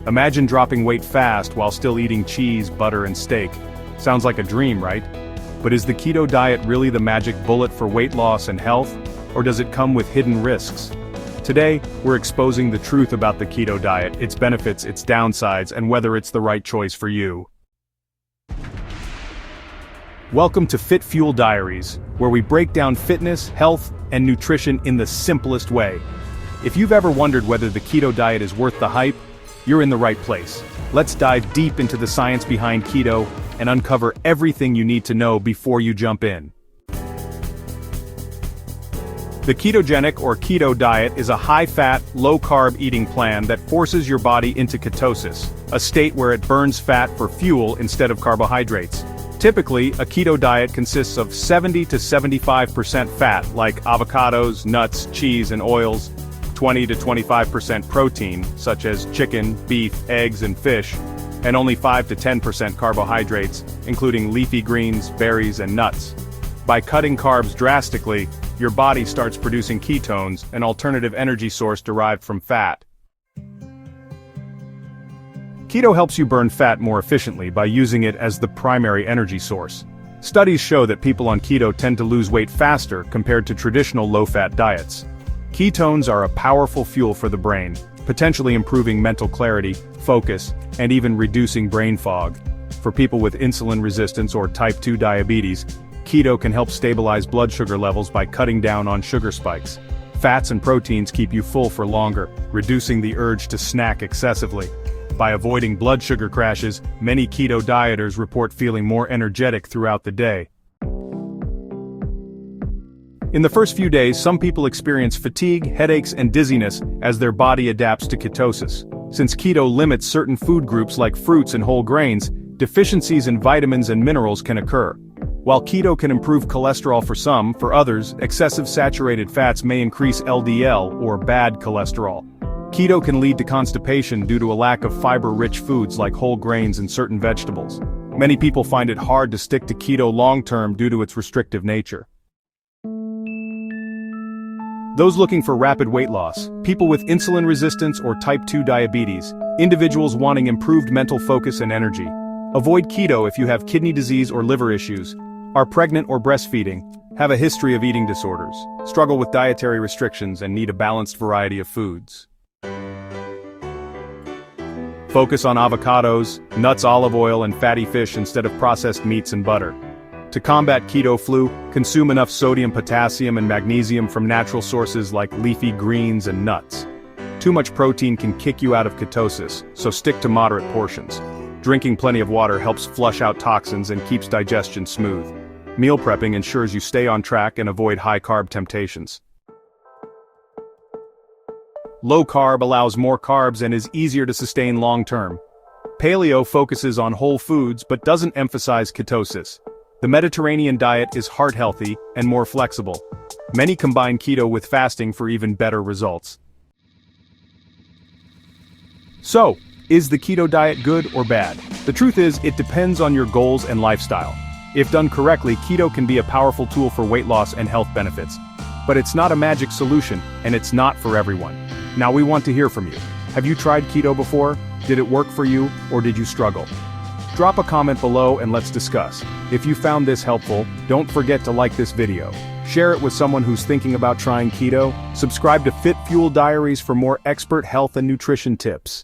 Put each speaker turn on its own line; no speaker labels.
Imagine dropping weight fast while still eating cheese, butter, and steak. Sounds like a dream, right? But is the keto diet really the magic bullet for weight loss and health, or does it come with hidden risks? Today, we're exposing the truth about the keto diet, its benefits, its downsides, and whether it's the right choice for you. Welcome to Fit Fuel Diaries, where we break down fitness, health, and nutrition in the simplest way. If you've ever wondered whether the keto diet is worth the hype, you're in the right place. Let's dive deep into the science behind keto and uncover everything you need to know before you jump in. The ketogenic or keto diet is a high-fat, low-carb eating plan that forces your body into ketosis, a state where it burns fat for fuel instead of carbohydrates. Typically, a keto diet consists of 70 to 75% fat, like avocados, nuts, cheese, and oils, 20 to 25% protein, such as chicken, beef, eggs, and fish, and only 5 to 10% carbohydrates, including leafy greens, berries, and nuts. By cutting carbs drastically, your body starts producing ketones, an alternative energy source derived from fat. Keto helps you burn fat more efficiently by using it as the primary energy source. Studies show that people on keto tend to lose weight faster compared to traditional low-fat diets. Ketones are a powerful fuel for the brain, potentially improving mental clarity, focus, and even reducing brain fog. For people with insulin resistance or type 2 diabetes, keto can help stabilize blood sugar levels by cutting down on sugar spikes. Fats and proteins keep you full for longer, reducing the urge to snack excessively. By avoiding blood sugar crashes, many keto dieters report feeling more energetic throughout the day. In the first few days, some people experience fatigue, headaches, and dizziness as their body adapts to ketosis. Since keto limits certain food groups like fruits and whole grains, deficiencies in vitamins and minerals can occur. While keto can improve cholesterol for some, for others, excessive saturated fats may increase LDL, or bad cholesterol. Keto can lead to constipation due to a lack of fiber-rich foods like whole grains and certain vegetables. Many people find it hard to stick to keto long-term due to its restrictive nature. Those looking for rapid weight loss, people with insulin resistance or type 2 diabetes, individuals wanting improved mental focus and energy. Avoid keto if you have kidney disease or liver issues, are pregnant or breastfeeding, have a history of eating disorders, struggle with dietary restrictions, and need a balanced variety of foods. Focus on avocados, nuts, olive oil, and fatty fish instead of processed meats and butter. To combat keto flu, consume enough sodium, potassium, and magnesium from natural sources like leafy greens and nuts. Too much protein can kick you out of ketosis, so stick to moderate portions. Drinking plenty of water helps flush out toxins and keeps digestion smooth. Meal prepping ensures you stay on track and avoid high-carb temptations. Low carb allows more carbs and is easier to sustain long-term. Paleo focuses on whole foods but doesn't emphasize ketosis. The Mediterranean diet is heart-healthy and more flexible. Many combine keto with fasting for even better results. So, is the keto diet good or bad? The truth is, it depends on your goals and lifestyle. If done correctly, keto can be a powerful tool for weight loss and health benefits. But it's not a magic solution, and it's not for everyone. Now we want to hear from you. Have you tried keto before? Did it work for you, or did you struggle? Drop a comment below and let's discuss. If you found this helpful, don't forget to like this video. Share it with someone who's thinking about trying keto. Subscribe to Fit Fuel Diaries for more expert health and nutrition tips.